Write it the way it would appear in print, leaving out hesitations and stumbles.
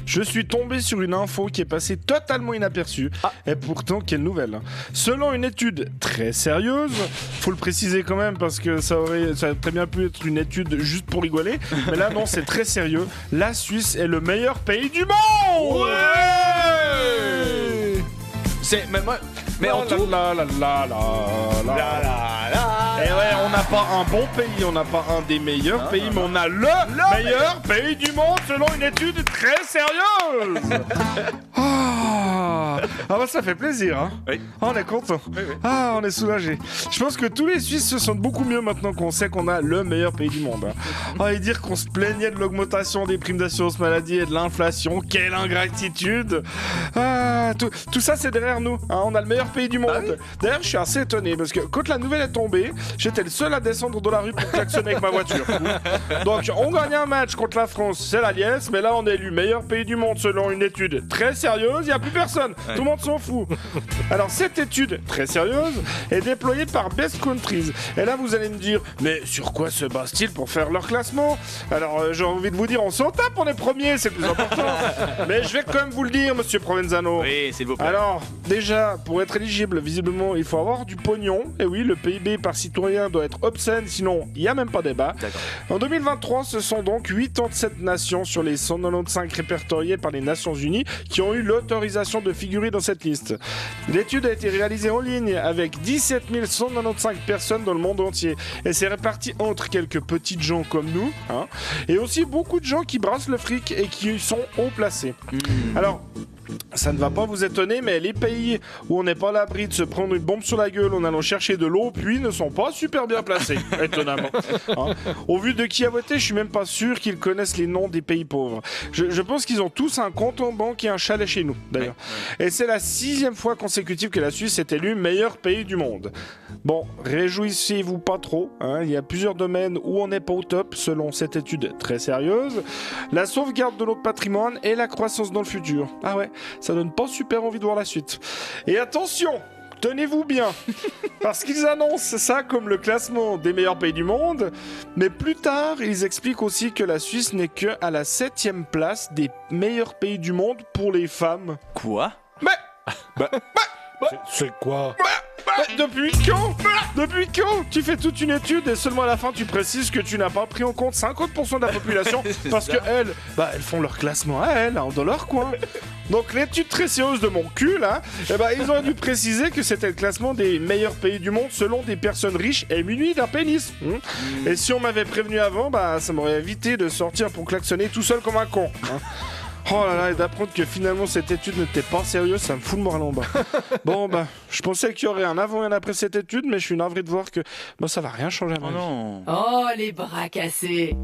je suis tombé sur une info qui est passée totalement inaperçue. Et pourtant, quelle nouvelle. Selon une étude très sérieuse, faut le préciser quand même parce que ça aurait très bien pu être une étude juste pour rigoler. Mais là, non, c'est très sérieux. La Suisse est le meilleur pays du monde. Ouais. Mais en tout... Et ouais, on n'a pas un bon pays, on n'a pas un des meilleurs pays, mais on a le meilleur pays du monde selon une étude très sérieuse. Ah bah ça fait plaisir, hein. Oui. On est content. Oui. Ah, on est soulagé. Je pense que tous les Suisses se sentent beaucoup mieux maintenant qu'on sait qu'on a le meilleur pays du monde. Ah, et dire qu'on se plaignait de l'augmentation des primes d'assurance maladie et de l'inflation, quelle ingratitude. Ah, tout ça c'est derrière nous, hein. On a le meilleur pays du monde. Ah oui. D'ailleurs, je suis assez étonné parce que quand la nouvelle est tombée, j'étais le seul à descendre de la rue pour klaxonner avec ma voiture. Donc, on gagne un match contre la France, c'est la liesse, mais là, on est élu meilleur pays du monde selon une étude très sérieuse. Il n'y a plus personne. Ouais. Tout le monde s'en fout. Alors, cette étude très sérieuse est déployée par Best Countries. Et là, vous allez me dire, mais sur quoi se basent-ils pour faire leur classement? Alors, j'ai envie de vous dire, on s'en tape, on est premier, c'est le plus important. Mais je vais quand même vous le dire, monsieur Provenzano. Oui, s'il vous plaît. Alors, déjà, pour être éligible, visiblement, il faut avoir du pognon. Et oui, le PIB par citoyen doit être obscène, sinon il n'y a même pas débat. D'accord. En 2023, ce sont donc 87 nations sur les 195 répertoriées par les Nations Unies qui ont eu l'autorisation de figurer dans cette liste. L'étude a été réalisée en ligne avec 17 195 personnes dans le monde entier. Et c'est réparti entre quelques petites gens comme nous, hein, et aussi beaucoup de gens qui brassent le fric et qui sont haut placés. Alors, ça ne va pas vous étonner, mais les pays où on n'est pas à l'abri de se prendre une bombe sur la gueule en allant chercher de l'eau au puits ne sont pas super bien placés, étonnamment. Hein. Au vu de qui a voté, je suis même pas sûr qu'ils connaissent les noms des pays pauvres. Je pense qu'ils ont tous un compte en banque et un chalet chez nous, d'ailleurs. Et c'est la 6e fois consécutive que la Suisse est élue meilleur pays du monde. Bon, réjouissez-vous pas trop, hein. Il y a plusieurs domaines où on n'est pas au top, selon cette étude très sérieuse. La sauvegarde de notre patrimoine et la croissance dans le futur. Ah ouais, ça donne pas super envie de voir la suite. Et attention, tenez-vous bien, parce qu'ils annoncent ça comme le classement des meilleurs pays du monde, mais plus tard, ils expliquent aussi que la Suisse n'est que à la 7e place des meilleurs pays du monde pour les femmes. Quoi? C'est quoi? Depuis quand? Depuis quand? Tu fais toute une étude et seulement à la fin tu précises que tu n'as pas pris en compte 50% de la population parce que elles font leur classement à elles, hein, dans leur coin. Donc l'étude très sérieuse de mon cul là, ils auraient dû préciser que c'était le classement des meilleurs pays du monde selon des personnes riches et munies d'un pénis. Et si on m'avait prévenu avant, ça m'aurait évité de sortir pour klaxonner tout seul comme un con. Hein. Oh là là, et d'apprendre que finalement cette étude n'était pas sérieuse, ça me fout le moral en bas. Bon, je pensais qu'il y aurait un avant et un après cette étude, mais je suis navré de voir que ça va rien changer à ma Oh vie. non. Oh, les bras cassés.